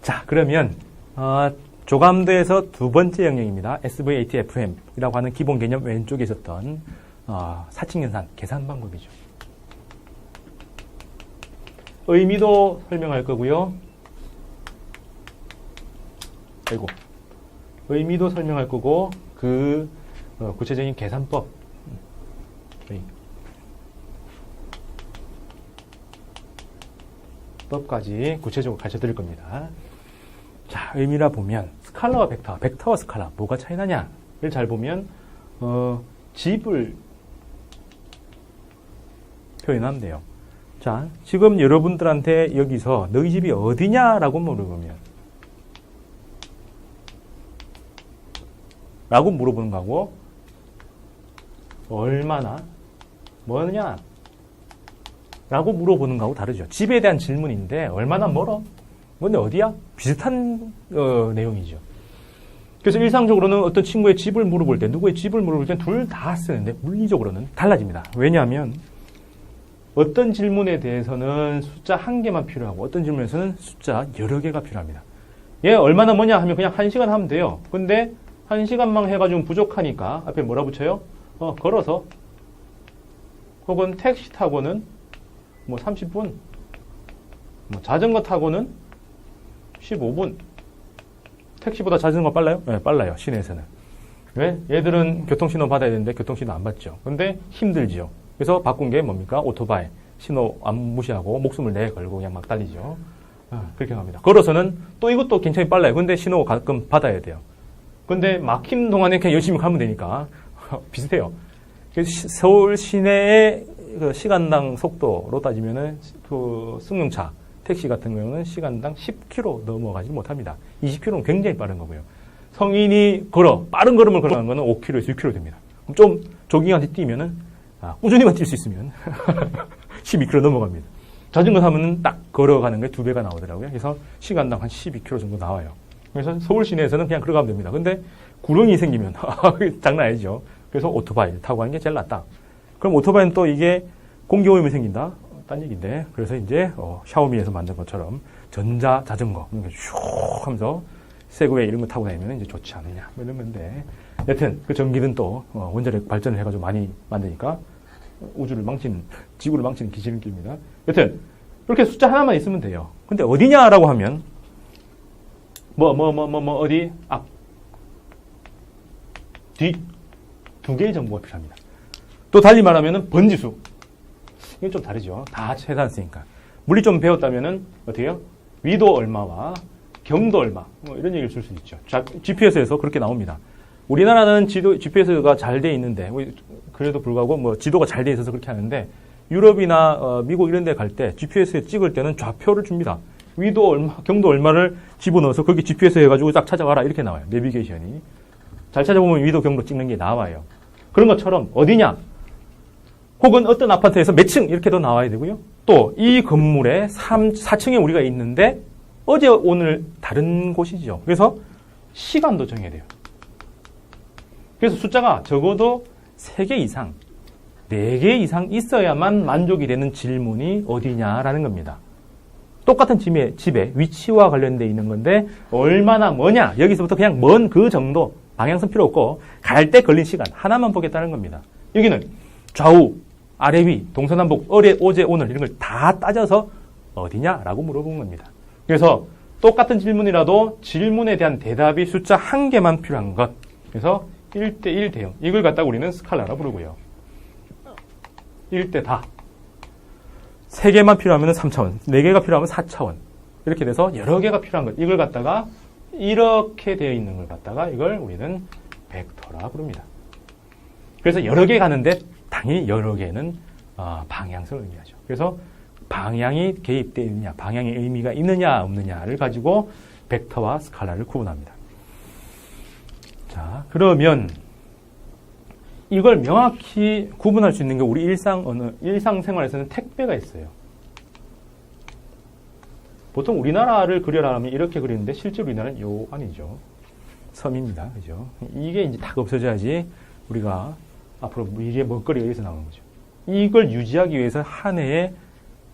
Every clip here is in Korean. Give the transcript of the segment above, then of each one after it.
자, 그러면 조감도에서 두 번째 영역입니다. SVATFM이라고 하는 기본 개념 왼쪽에 있었던 사칙연산 계산 방법이죠. 의미도 설명할 거고요. 의미도 설명할 거고 그 구체적인 계산법 법까지 구체적으로 가르쳐 드릴 겁니다. 자, 의미라 보면 스칼라와 벡터, 벡터와 스칼라 뭐가 차이 나냐를 잘 보면 집을 표현하면 돼요. 자, 지금 여러분들한테 여기서 너희 집이 어디냐라고 물어보면 라고 물어보는 거하고 얼마나 뭐냐 라고 물어보는 거하고 다르죠. 집에 대한 질문인데 얼마나 멀어? 근데 어디야? 비슷한 내용이죠. 그래서 일상적으로는 어떤 친구의 집을 물어볼 때, 누구의 집을 물어볼 때 둘 다 쓰는데 물리적으로는 달라집니다. 왜냐하면 어떤 질문에 대해서는 숫자 한 개만 필요하고 어떤 질문에서는 숫자 여러 개가 필요합니다. 얘 얼마나 뭐냐 하면 그냥 1시간 하면 돼요. 근데 1시간만 해가지고 부족하니까 앞에 뭐라 붙여요? 걸어서 혹은 택시 타고는 30분, 자전거 타고는 15분. 택시보다 자전거 빨라요? 네, 빨라요. 시내에서는. 왜? 얘들은 교통신호 받아야 되는데 교통신호 안 받죠. 근데 힘들지요. 그래서 바꾼 게 뭡니까? 오토바이. 신호 안 무시하고 목숨을 내걸고 그냥 막 달리죠. 그렇게 합니다. 걸어서는 또 이것도 굉장히 빨라요. 근데 신호 가끔 받아야 돼요. 근데 막힌 동안에 그냥 열심히 가면 되니까 비슷해요. 그래서 서울 시내의 그 시간당 속도로 따지면은 그 승용차, 택시 같은 경우는 시간당 10km 넘어가지 못합니다. 20km는 굉장히 빠른 거고요. 성인이 빠른 걸음을 걸어가는 거는 5km에서 6km 됩니다. 좀 조깅한테 뛰면은, 꾸준히만 뛸 수 있으면 12km 넘어갑니다. 자전거 타면은 딱 걸어가는 게 2배가 나오더라고요. 그래서 시간당 한 12km 정도 나와요. 그래서 서울 시내에서는 그냥 걸어가면 됩니다. 근데 구렁이 생기면 장난 아니죠. 그래서 오토바이를 타고 가는 게 제일 낫다. 그럼 오토바이는 또 이게 공기오염이 생긴다? 딴 얘기인데. 그래서 이제 샤오미에서 만든 것처럼 전자 자전거 이렇게 슉 하면서 세그웨이 이런 거 타고 다니면 이제 좋지 않느냐 뭐 이런 건데. 여튼 그 전기는 또 원자력 발전을 해가지고 많이 만드니까 우주를 망치는, 지구를 망치는 기지름길입니다. 여튼 이렇게 숫자 하나만 있으면 돼요. 근데 어디냐라고 하면 어디 앞 뒤 두 개의 정보가 필요합니다. 또 달리 말하면은 번지수. 이건 좀 다르죠. 다 해놨으니까. 물리 좀 배웠다면은 어떻게 해요? 위도 얼마와 경도 얼마. 이런 얘기를 쓸 수 있죠. GPS에서 그렇게 나옵니다. 우리나라는 GPS가 잘 돼 있는데, 그래도 불구하고 지도가 잘 돼 있어서 그렇게 하는데, 유럽이나 미국 이런 데 갈 때 GPS에 찍을 때는 좌표를 줍니다. 위도 얼마, 경도 얼마를 집어넣어서 거기 GPS 해가지고 딱 찾아가라. 이렇게 나와요. 내비게이션이. 잘 찾아보면 위도, 경도 찍는 게 나와요. 그런 것처럼 어디냐? 혹은 어떤 아파트에서 몇 층 이렇게도 나와야 되고요. 또 이 건물에 4층에 우리가 있는데 어제 오늘 다른 곳이죠. 그래서 시간도 정해야 돼요. 그래서 숫자가 적어도 3개 이상, 4개 이상 있어야만 만족이 되는 질문이 어디냐라는 겁니다. 똑같은 집에 위치와 관련되어 있는 건데 얼마나 뭐냐, 여기서부터 그냥 먼 그 정도, 방향선 필요 없고 갈 때 걸린 시간 하나만 보겠다는 겁니다. 여기는 좌우, 아래 위, 동서남북, 어제 오늘 이런 걸 다 따져서 어디냐라고 물어본 겁니다. 그래서 똑같은 질문이라도 질문에 대한 대답이 숫자 1개만 필요한 것. 그래서 1대1 대응. 이걸 갖다가 우리는 스칼라라 부르고요. 1대 다. 3개만 필요하면 3차원, 4개가 필요하면 4차원. 이렇게 돼서 여러 개가 필요한 것. 이걸 갖다가 이렇게 되어 있는 걸 갖다가 이걸 우리는 벡터라 부릅니다. 그래서 여러 개 가는데 당연히 여러 개는 방향성을 의미하죠. 그래서 방향이 개입되어 있느냐, 방향의 의미가 있느냐 없느냐를 가지고 벡터와 스칼라를 구분합니다. 자, 그러면 이걸 명확히 구분할 수 있는 게 우리 일상생활에서는 택배가 있어요. 보통 우리나라를 그려라 하면 이렇게 그리는데 실제 우리나라는 요 아니죠. 섬입니다. 그죠? 이게 이제 딱 없어져야지 우리가 앞으로 미래의 먹거리가 여기서 나오는 거죠. 이걸 유지하기 위해서 한 해에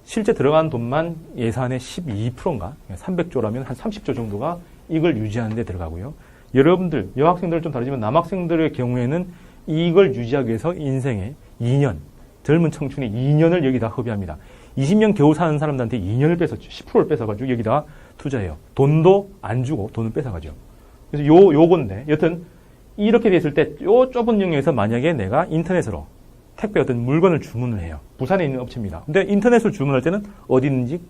실제 들어간 돈만 예산의 12%인가? 300조라면 한 30조 정도가 이걸 유지하는 데 들어가고요. 여러분들, 여학생들은 좀 다르지만 남학생들의 경우에는 이걸 유지하기 위해서 인생의 2년, 젊은 청춘의 2년을 여기다 허비합니다. 20년 겨우 사는 사람들한테 2년을 뺏었죠. 10%를 뺏어가지고 여기다 투자해요. 돈도 안 주고 돈을 뺏어가죠. 그래서 요건데, 여튼, 이렇게 됐을 때, 요 좁은 영역에서 만약에 내가 인터넷으로 택배 어떤 물건을 주문을 해요. 부산에 있는 업체입니다. 근데 인터넷으로 주문할 때는 어디 있는지,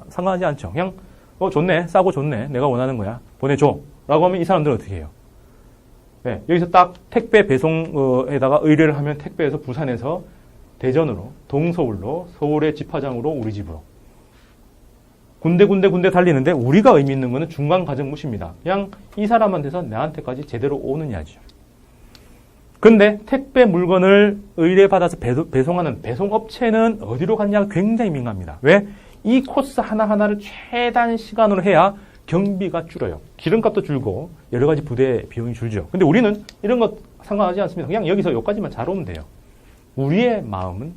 상관하지 않죠. 그냥, 좋네. 싸고 좋네. 내가 원하는 거야. 보내줘. 라고 하면 이 사람들은 어떻게 해요? 네, 여기서 딱 택배 배송에다가 의뢰를 하면 택배에서 부산에서 대전으로, 동서울로, 서울의 집화장으로, 우리 집으로. 군데 달리는데 우리가 의미 있는 거는 중간 과정 무시입니다. 그냥 이 사람한테서 나한테까지 제대로 오느냐죠. 근데 택배 물건을 의뢰받아서 배송하는 배송업체는 어디로 갔냐가 굉장히 민감합니다. 왜? 이 코스 하나하나를 최단 시간으로 해야 경비가 줄어요. 기름값도 줄고 여러 가지 부대 비용이 줄죠. 근데 우리는 이런 것 상관하지 않습니다. 그냥 여기서 여기까지만 잘 오면 돼요. 우리의 마음은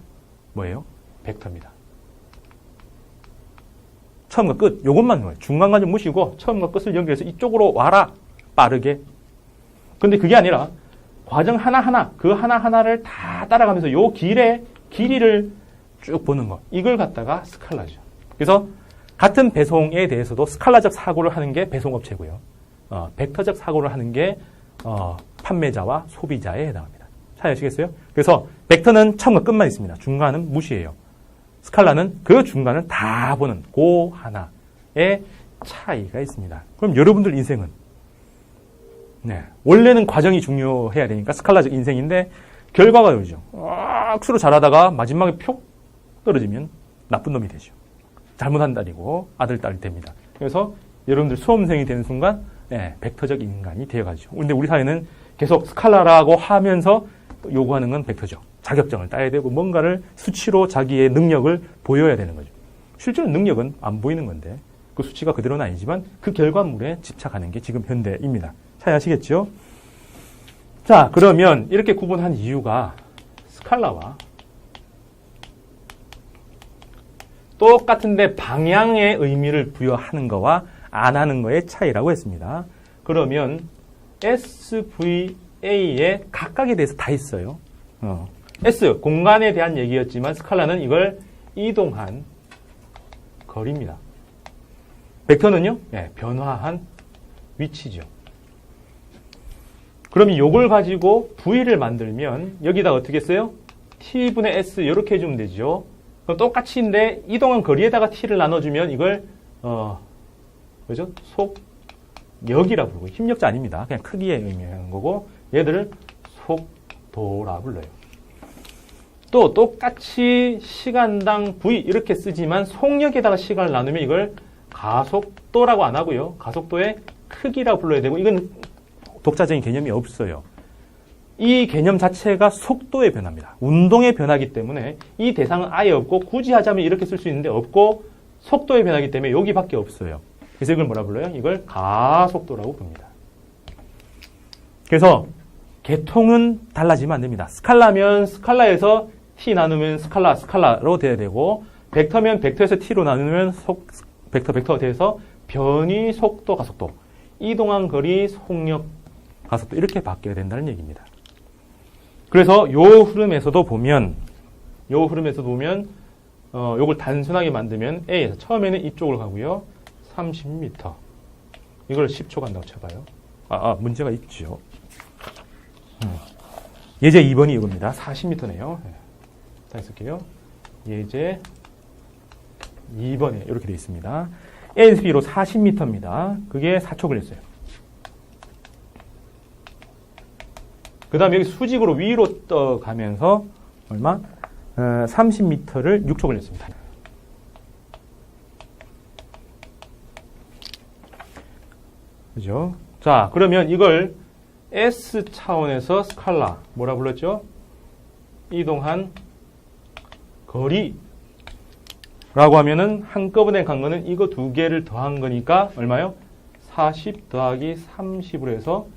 뭐예요? 벡터입니다. 처음과 끝, 요것만 넣어요. 중간 과정 무시고 처음과 끝을 연결해서 이쪽으로 와라. 빠르게. 근데 그게 아니라 과정 하나하나, 그 하나하나를 다 따라가면서 요 길이를 쭉 보는 거. 이걸 갖다가 스칼라죠. 그래서 같은 배송에 대해서도 스칼라적 사고를 하는 게 배송업체고요. 벡터적 사고를 하는 게 판매자와 소비자에 해당합니다. 잘 아시겠어요? 그래서 벡터는 처음과 끝만 있습니다. 중간은 무시해요. 스칼라는 그 중간을 다 보는 그 하나의 차이가 있습니다. 그럼 여러분들 인생은 원래는 과정이 중요해야 되니까 스칼라적 인생인데 결과가 그러죠. 악수로 잘하다가 마지막에 표 떨어지면 나쁜 놈이 되죠. 잘못한 딸이고 아들, 딸이 됩니다. 그래서 여러분들 수험생이 되는 순간 벡터적 인간이 되어가죠. 근데 우리 사회는 계속 스칼라라고 하면서 요구하는 건 벡터죠. 자격증을 따야 되고 뭔가를 수치로 자기의 능력을 보여야 되는 거죠. 실제로 능력은 안 보이는 건데 그 수치가 그대로는 아니지만 그 결과물에 집착하는 게 지금 현대입니다. 잘 아시겠죠? 자, 그러면 이렇게 구분한 이유가 스칼라와 똑같은데 방향의 의미를 부여하는 거와 안 하는 거의 차이라고 했습니다. 그러면 SVA의 각각에 대해서 다 있어요. S, 공간에 대한 얘기였지만 스칼라는 이걸 이동한 거리입니다. 벡터는요? 변화한 위치죠. 그럼 이걸 가지고 V를 만들면 여기다 어떻게 써요? T분의 S 이렇게 해주면 되죠. 그럼 똑같이인데 이동한 거리에다가 T를 나눠주면 이걸 뭐죠? 속력이라 부르고 힘력자 아닙니다. 그냥 크기에 의미하는 거고 얘들을 속도라 불러요. 또 똑같이 시간당 V 이렇게 쓰지만 속력에다가 시간을 나누면 이걸 가속도라고 안 하고요. 가속도의 크기라고 불러야 되고 이건 독자적인 개념이 없어요. 이 개념 자체가 속도의 변화입니다. 운동의 변화이기 때문에 이 대상은 아예 없고 굳이 하자면 이렇게 쓸 수 있는데 없고 속도의 변화이기 때문에 여기밖에 없어요. 그래서 이걸 뭐라 불러요? 이걸 가속도라고 부릅니다. 그래서 계통은 달라지면 안 됩니다. 스칼라면 스칼라에서 T 나누면 스칼라로 돼야 되고 벡터면 벡터에서 T로 나누면 벡터가 돼서 변이 속도 가속도 이동한 거리 속력 가속도 이렇게 바뀌어야 된다는 얘기입니다. 그래서 요 흐름에서도 보면 요걸 단순하게 만들면 A에서 처음에는 이쪽으로 가고요. 30m. 이걸 10초 간다고 쳐봐요. 문제가 있죠. 예제 2번이 이겁니다. 40m네요. 다시 쓸게요. 예제 2번에 이렇게 되어 있습니다. A에서 B로 40m입니다. 그게 4초 걸렸어요. 그 다음에 여기 수직으로 위로 떠가면서 얼마? 30m를 6초 걸렸습니다. 그죠? 자, 그러면 이걸 S 차원에서 스칼라, 뭐라 불렀죠? 이동한 거리. 라고 하면은 한꺼번에 간 거는 이거 두 개를 더한 거니까 얼마요? 40 더하기 30으로 해서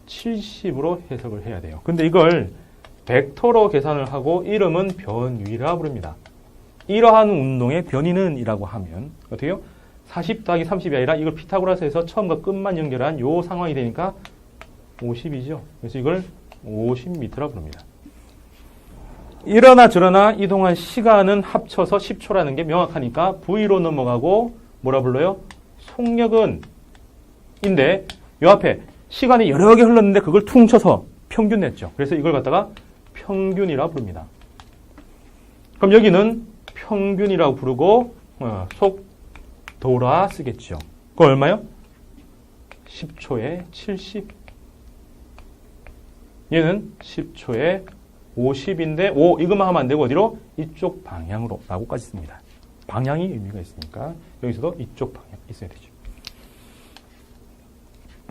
70으로 해석을 해야 돼요. 근데 이걸 벡터로 계산을 하고 이름은 변위라 부릅니다. 이러한 운동의 변이는 이라고 하면 어떻게 해요? 40 더하기 30이 아니라 이걸 피타고라스에서 처음과 끝만 연결한 요 상황이 되니까 50이죠. 그래서 이걸 50m라고 부릅니다. 이러나 저러나 이동한 시간은 합쳐서 10초라는 게 명확하니까 V로 넘어가고 뭐라 불러요? 속력은 인데 요 앞에 시간이 여러 개 흘렀는데 그걸 퉁쳐서 평균 냈죠. 그래서 이걸 갖다가 평균이라고 부릅니다. 그럼 여기는 평균이라고 부르고 속도라 쓰겠죠. 그거 얼마요? 10초에 70. 얘는 10초에 50인데 5 이것만 하면 안 되고 어디로? 이쪽 방향으로 라고까지 씁니다. 방향이 의미가 있으니까 여기서도 이쪽 방향 있어야 되죠.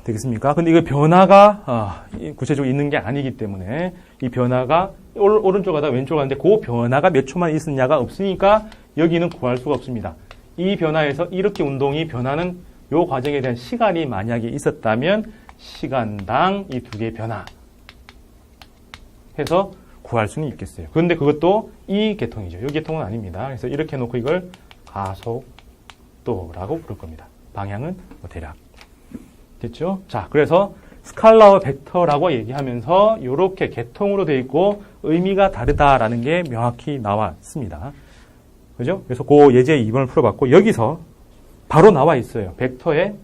되겠습니까? 근데 이거 변화가 구체적으로 있는 게 아니기 때문에 이 변화가 오른쪽 가다 왼쪽 가는데 그 변화가 몇 초만 있었냐가 없으니까 여기는 구할 수가 없습니다. 이 변화에서 이렇게 운동이 변하는 요 과정에 대한 시간이 만약에 있었다면 시간당 이 두 개의 변화 해서 구할 수는 있겠어요. 그런데 그것도 이 계통이죠. 이 계통은 아닙니다. 그래서 이렇게 놓고 이걸 가속도라고 부를 겁니다. 방향은 대략. 됐죠? 자, 그래서 스칼라와 벡터라고 얘기하면서 이렇게 계통으로 되어 있고 의미가 다르다라는 게 명확히 나왔습니다. 그죠? 그래서 그 예제 2번을 풀어봤고 여기서 바로 나와 있어요. 벡터의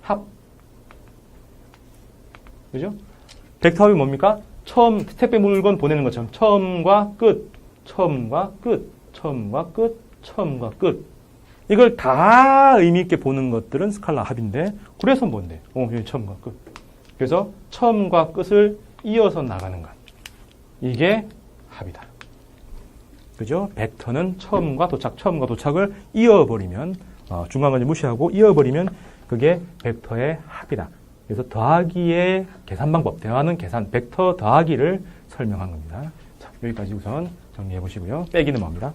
합. 그죠? 벡터 합이 뭡니까? 처음 택배 물건 보내는 것처럼 처음과 끝, 처음과 끝, 처음과 끝, 처음과 끝. 이걸 다 의미 있게 보는 것들은 스칼라 합인데 그래서 뭔데? 여기 처음과 끝. 그래서 처음과 끝을 이어서 나가는 것. 이게 합이다. 그죠? 벡터는 처음과 도착, 처음과 도착을 이어버리면 중간까지 무시하고 이어버리면 그게 벡터의 합이다. 그래서 더하기의 계산 방법, 대화는 계산, 벡터 더하기를 설명한 겁니다. 자, 여기까지 우선 정리해 보시고요. 빼기는 뭡니다?